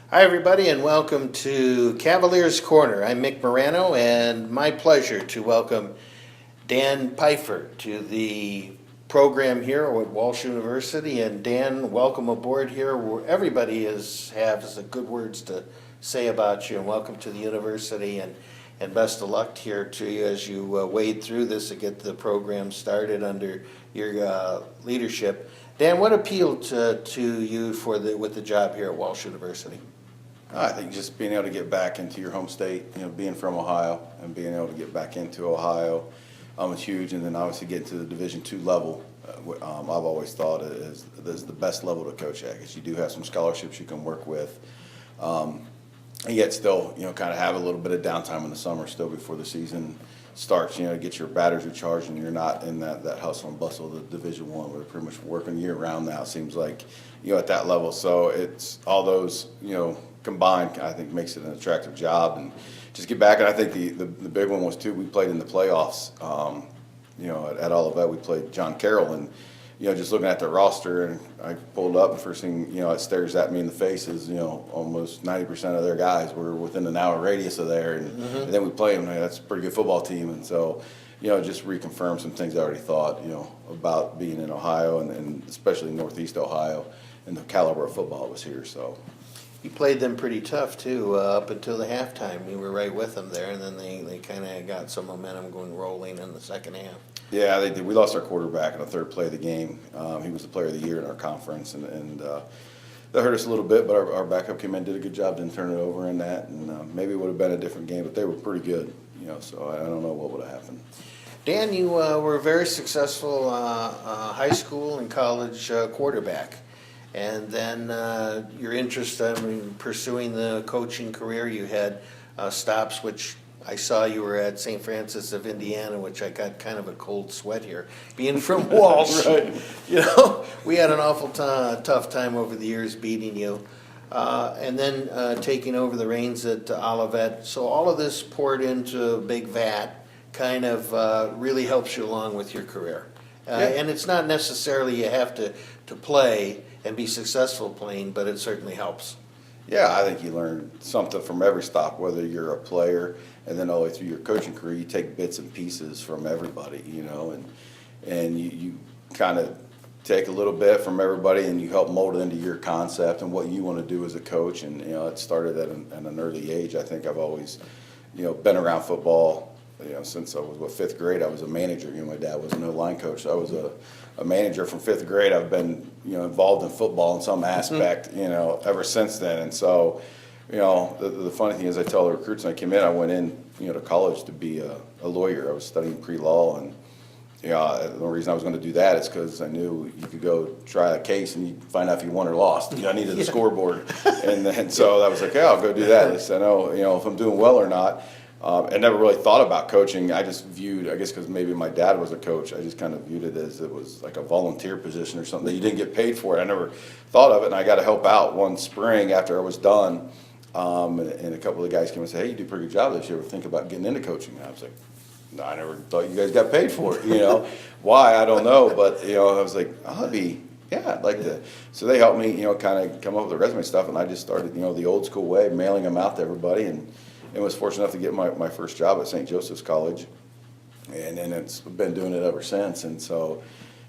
Hi, everybody, and welcome to Cavaliers Corner. I'm Mick Morano, and my pleasure to welcome Dan Pifer to the program here at Walsh University. And Dan, welcome aboard here, where everybody has good words to say about you, and welcome to the university, and best of luck here to you as you wade through this and get the program started under your leadership. Dan, what appealed to you with the job here at Walsh University? I think just being able to get back into your home state, being from Ohio and being able to get back into Ohio is huge. And then obviously getting to the Division II level, I've always thought is the best level to coach at, because you do have some scholarships you can work with, and yet still, kind of have a little bit of downtime in the summer still before the season starts, to get your batteries recharged, and you're not in that hustle and bustle of the Division I. We're pretty much working year round now, it seems like, at that level. So it's all those, combined, I think, makes it an attractive job. And just get back. And I think the big one was too, we played in the playoffs. At Olivet we played John Carroll, and just looking at the roster, and I pulled up, and first thing it stares at me in the face is almost 90% of their guys were within an hour radius of there, and then we play them. That's a pretty good football team, and so just reconfirm some things I already thought about being in Ohio, and especially Northeast Ohio, and the caliber of football that was here. So. You played them pretty tough, too, up until the halftime. You were right with them there, and then they kind of got some momentum going rolling in the second half. Yeah, they did. We lost our quarterback in the third play of the game. He was the player of the year in our conference, and that hurt us a little bit, but our backup came in, did a good job, didn't turn it over in that, and maybe it would have been a different game, but they were pretty good, so I don't know what would have happened. Dan, you were a very successful high school and college quarterback. And then your interest in pursuing the coaching career, you had stops, which I saw you were at St. Francis of Indiana, which I got kind of a cold sweat here. Being from Walsh, Right. We had an awful tough time over the years beating you. And then taking over the reins at Olivet. So all of this poured into a big vat kind of really helps you along with your career. And it's not necessarily you have to play and be successful playing, but it certainly helps. Yeah, I think you learn something from every stop, whether you're a player, and then all the way through your coaching career, you take bits and pieces from everybody, and you kind of take a little bit from everybody, and you help mold it into your concept and what you want to do as a coach. And it started at an early age. I think I've always been around football. Since I was fifth grade, I was a manager. My dad was no line coach, so I was a manager from fifth grade. I've been involved in football in some aspect ever since then. And so the funny thing is, I tell the recruits when I came in, I went in to college to be a lawyer. I was studying pre-law, and the only reason I was going to do that is because I knew you could go try a case and you find out if you won or lost. I needed the scoreboard, and then so I was like, I'll go do that. At least I know if I'm doing well or not. I never really thought about coaching. I just viewed, I guess because maybe my dad was a coach, I just kind of viewed it as it was like a volunteer position or something that you didn't get paid for it. I never thought of it, and I got to help out one spring after I was done. And a couple of the guys came and said, "Hey, you do a pretty good job this year. Ever think about getting into coaching?" And I was like, "No, I never thought you guys got paid for it." Why, I don't know, but I was like, I'd like to. So they helped me, kind of come up with the resume stuff, and I just started, the old school way, mailing them out to everybody, and was fortunate enough to get my first job at St. Joseph's College, and then it's been doing it ever since. And so,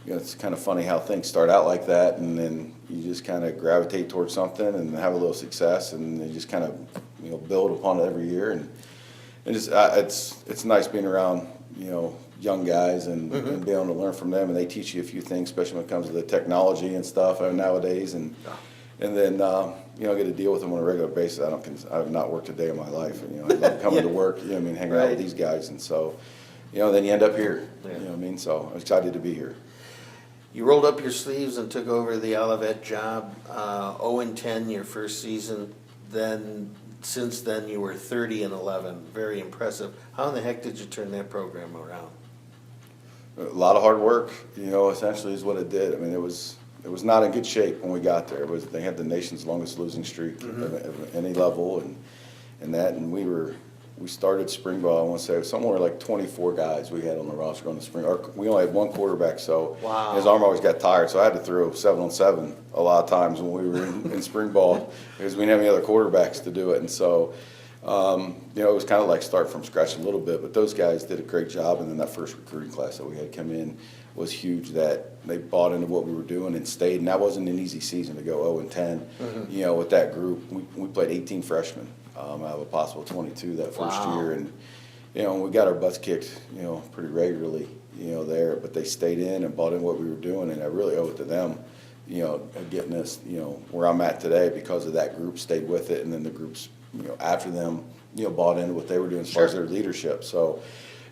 it's kind of funny how things start out like that, and then you just kind of gravitate towards something and have a little success, and you just kind of build upon it every year. And just it's nice being around young guys and being able to learn from them, and they teach you a few things, especially when it comes to the technology and stuff nowadays. And then get to deal with them on a regular basis. I've not worked a day in my life. I love coming to work. Hanging out with these guys, and so, then you end up here. So I'm excited to be here. You rolled up your sleeves and took over the Olivet job. 0-10 your first season. Then since then you were 30-11. Very impressive. How in the heck did you turn that program around? A lot of hard work. Essentially is what it did. It was not in good shape when we got there. They had the nation's longest losing streak at any level, and we were we started spring ball, I want to say somewhere like 24 guys we had on the roster going to spring. We only had one quarterback, so Wow. his arm always got tired, so I had to throw 7-on-7 a lot of times when we were in spring ball because we didn't have any other quarterbacks to do it. And so, it was kind of like start from scratch a little bit, but those guys did a great job. And then that first recruiting class that we had come in was huge, that they bought into what we were doing and stayed. And that wasn't an easy season to go 0-10, with that group. We played 18 freshmen out of a possible 22 that first year. And, we got our butts kicked, pretty regularly, there. But they stayed in and bought in what we were doing, and I really owe it to them, getting us, where I'm at today because of that group stayed with it. And then the groups, after them, bought into what they were doing as far as their leadership. So,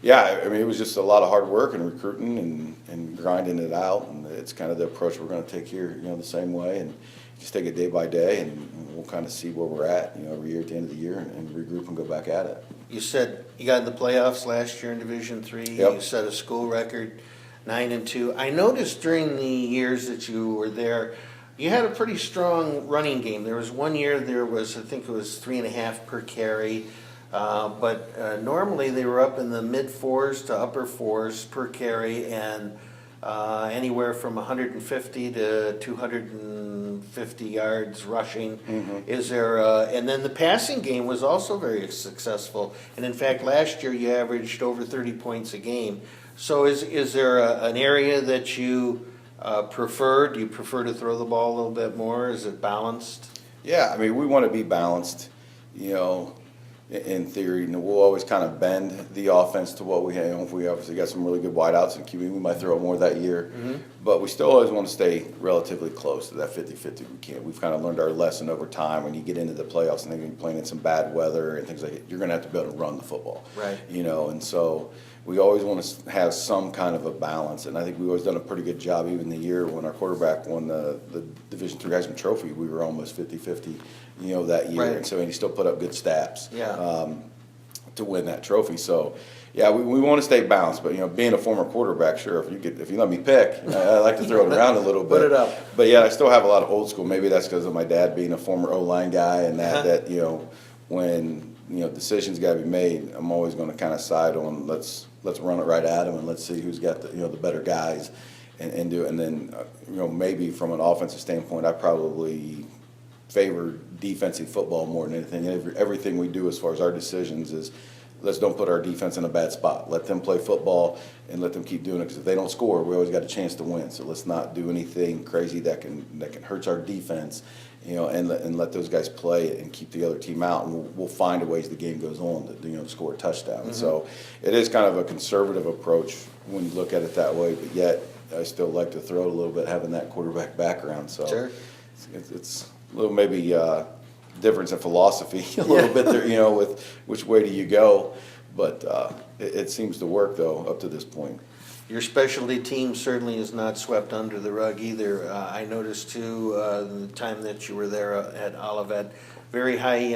yeah, I mean, it was just a lot of hard work and recruiting and grinding it out. And it's kind of the approach we're going to take here, the same way. And just take it day by day, and we'll kind of see where we're at, every year at the end of the year, and regroup and go back at it. You said you got in the playoffs last year in Division III. Yep. You set a school record, 9-2. I noticed during the years that you were there, you had a pretty strong running game. There was one year I think it was 3.5 per carry. But normally they were up in the mid-4s to upper 4s per carry, and anywhere from 150 to 250 yards rushing. Is there? And then the passing game was also very successful. And in fact, last year you averaged over 30 points a game. So is there an area that you prefer? Do you prefer to throw the ball a little bit more? Is it balanced? Yeah, I mean, we want to be balanced, in theory. And we'll always kind of bend the offense to what we have. If we obviously got some really good wideouts in QB, we might throw more that year. But we still always want to stay relatively close to that 50-50 we can. We've kind of learned our lesson over time. When you get into the playoffs and then you're playing in some bad weather and things like that, you're going to have to be able to run the football. Right. And so we always want to have some kind of a balance. And I think we've always done a pretty good job. Even the year when our quarterback won the Division III Heisman Trophy, we were almost 50-50, that year. Right. And so he still put up good stats. Yeah. To win that trophy. So, yeah, we want to stay balanced. But being a former quarterback, sure, if you let me pick, I like to throw it around a little bit. Put it up. But yeah, I still have a lot of old school. Maybe that's because of my dad being a former O-line guy, and that when decisions got to be made, I'm always going to kind of side on let's run it right at him and let's see who's got the better guys and do it. And then maybe from an offensive standpoint, I probably favor defensive football more than anything. Everything we do as far as our decisions is let's don't put our defense in a bad spot. Let them play football and let them keep doing it, because if they don't score, we always got a chance to win. So let's not do anything crazy that can hurt our defense, and let those guys play and keep the other team out, and we'll find a way as the game goes on to score a touchdown. So it is kind of a conservative approach when you look at it that way, but yet I still like to throw it a little bit, having that quarterback background. So Sure. it's a little maybe difference in philosophy a little bit there, with which way do you go, but it seems to work though up to this point. Your specialty team certainly is not swept under the rug either. I noticed too, the time that you were there at Olivet, very high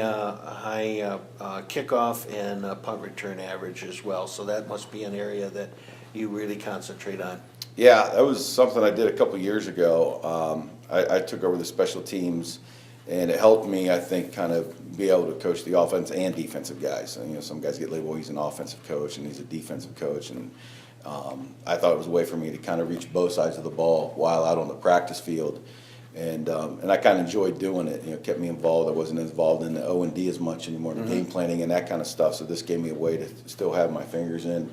kickoff and punt return average as well. So that must be an area that you really concentrate on. Yeah, that was something I did a couple years ago. I took over the special teams, and it helped me, I think, kind of be able to coach the offense and defensive guys. And, some guys get labeled, he's an offensive coach and he's a defensive coach. And I thought it was a way for me to kind of reach both sides of the ball while out on the practice field. And I kind of enjoyed doing it. It kept me involved. I wasn't involved in the O&D as much anymore, the game planning and that kind of stuff. So this gave me a way to still have my fingers in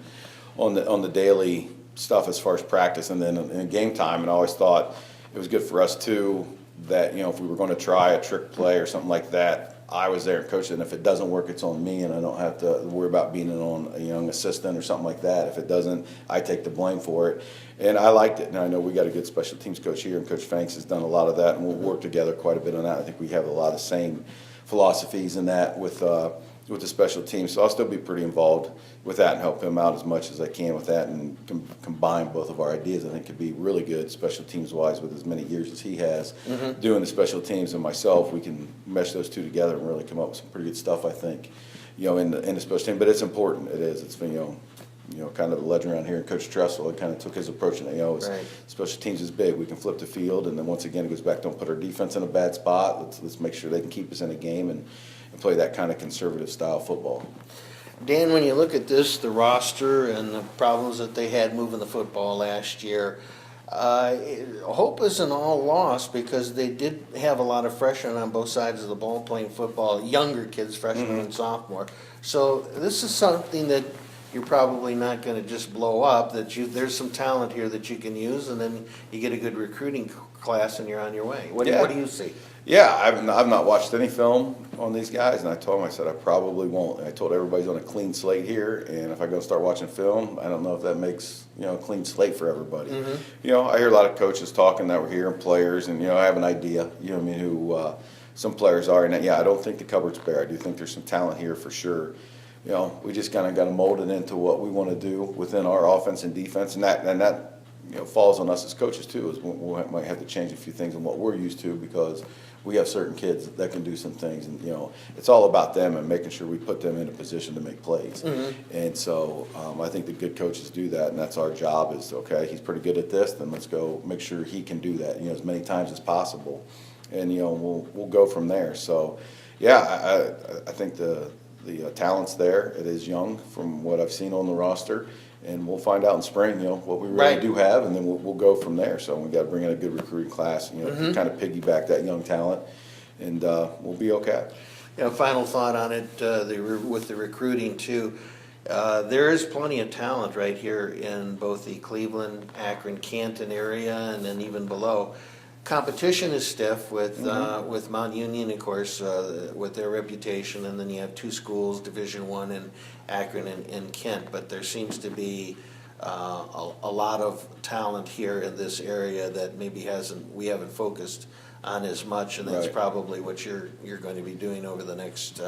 on the daily stuff as far as practice, and then in game time. And I always thought it was good for us too that if we were going to try a trick play or something like that, I was there and coached it. And if it doesn't work, it's on me, and I don't have to worry about being on a young assistant or something like that. If it doesn't, I take the blame for it. And I liked it. And I know we got a good special teams coach here, and Coach Fanks has done a lot of that, and we'll work together quite a bit on that. I think we have a lot of the same philosophies in that with the special teams. So I'll still be pretty involved with that and help him out as much as I can with that, and combine both of our ideas. I think could be really good special teams wise with as many years as he has doing the special teams, and myself. We can mesh those two together and really come up with some pretty good stuff, I think, in the special team. But it's important. It is. It's been, kind of the legend around here. And Coach Tressel kind of took his approach, and Right. special teams is big. We can flip the field, and then once again it goes back. Don't put our defense in a bad spot. Let's make sure they can keep us in a game and play that kind of conservative style football. Dan, when you look at this, the roster and the problems that they had moving the football last year, hope isn't all lost because they did have a lot of freshmen on both sides of the ball playing football, younger kids, freshmen and sophomore. So this is something that you're probably not going to just blow up, there's some talent here that you can use, and then you get a good recruiting class and you're on your way. What do you see? Yeah, I've not watched any film on these guys, and I told them, I said, I probably won't. And I told everybody's on a clean slate here, and if I go start watching film, I don't know if that makes, a clean slate for everybody. I hear a lot of coaches talking that were here and players, and, I have an idea, who some players are. And, I don't think the cupboard's bare. I do think there's some talent here for sure. We just kind of got to mold it into what we want to do within our offense and defense, and that falls on us as coaches too. Is we might have to change a few things in what we're used to because we have certain kids that can do some things, and it's all about them and making sure we put them in a position to make plays. And so I think the good coaches do that, and that's our job. Is okay, he's pretty good at this, then let's go make sure he can do that, as many times as possible, and we'll go from there. So I think the talent's there. It is young from what I've seen on the roster. And we'll find out in spring, what we really do have, and then we'll go from there. So we got to bring in a good recruiting class, to kind of piggyback that young talent, and we'll be okay. Final thought on it with the recruiting too. There is plenty of talent right here in both the Cleveland, Akron, Canton area, and then even below. Competition is stiff with Mount Union, of course, with their reputation, and then you have two schools, Division I in Akron and Kent. But there seems to be a lot of talent here in this area that maybe we haven't focused on as much, and that's probably what you're going to be doing over the next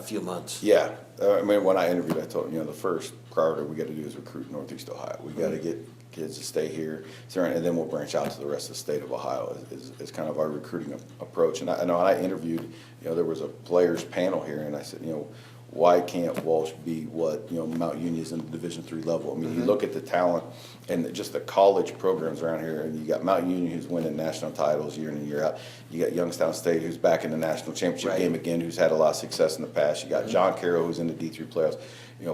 few months. Yeah, when I interviewed, I told them, the first priority we got to do is recruit Northeast Ohio. We got to get kids to stay here, and then we'll branch out to the rest of the state of Ohio. Is kind of our recruiting approach. And I know I interviewed, there was a players panel here, and I said, why can't Walsh be what Mount Union is in the Division III level? I mean, you look at the talent and just the college programs around here, and you got Mount Union who's winning national titles year in and year out. You got Youngstown State who's back in the national championship game again, who's had a lot of success in the past. You got John Carroll who's in the D3 playoffs.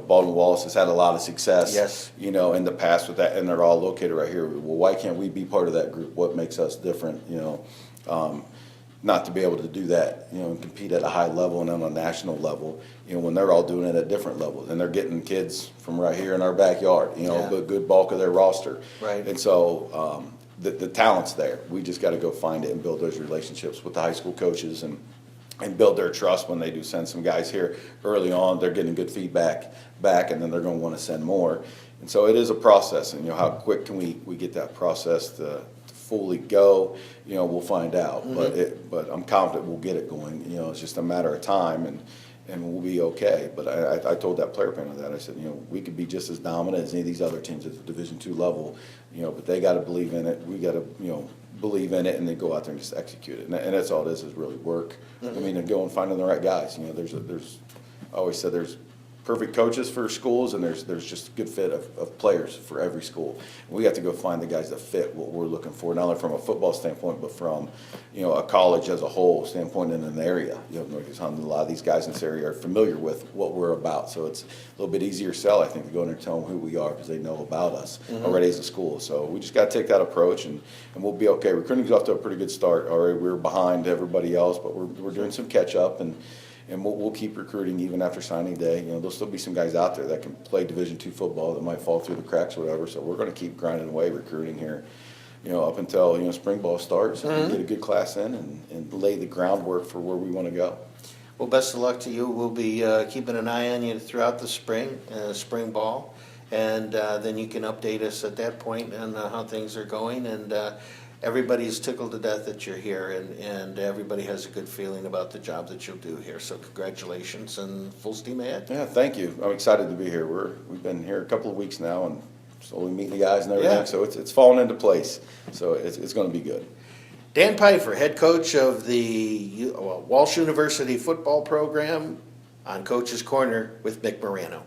Baldwin Wallace has had a lot of success, in the past with that, and they're all located right here. Well, why can't we be part of that group? What makes us different? Not to be able to do that, and compete at a high level and on a national level, when they're all doing it at different levels, and they're getting kids from right here in our backyard, a good bulk of their roster. Right. And so the talent's there. We just got to go find it and build those relationships with the high school coaches and build their trust when they do send some guys here early on. They're getting good feedback back, and then they're going to want to send more. And so it is a process, and how quick can we get that process to fully go, we'll find out. But I'm confident we'll get it going. It's just a matter of time, and we'll be okay. But I told that player panel that I said, we could be just as dominant as any of these other teams at the Division II level, but they got to believe in it. We got to believe in it, and then go out there and just execute it. And that's all it is really work. I mean, and go and finding the right guys. I always said there's perfect coaches for schools, and there's just a good fit of players for every school. And we have to go find the guys that fit what we're looking for, not only from a football standpoint, but from a college as a whole standpoint in an area. Because a lot of these guys in this area are familiar with what we're about, so it's a little bit easier sell, I think, to go in there and tell them who we are because they know about us already as a school. So we just got to take that approach, and we'll be okay. Recruiting's off to a pretty good start. Already we're behind everybody else, but we're doing some catch up, and we'll keep recruiting even after signing day. There'll still be some guys out there that can play Division II football that might fall through the cracks or whatever. So we're going to keep grinding away recruiting here, up until spring ball starts and get a good class in and lay the groundwork for where we want to go. Well, best of luck to you. We'll be keeping an eye on you throughout the spring ball, and then you can update us at that point on how things are going. And everybody's tickled to death that you're here, and everybody has a good feeling about the job that you'll do here. So congratulations and full steam ahead. Yeah, thank you. I'm excited to be here. We've been here a couple of weeks now and slowly meeting the guys and everything. So it's falling into place. So it's going to be good. Dan Pifer, head coach of the Walsh University football program, on Coach's Corner with Mick Morano.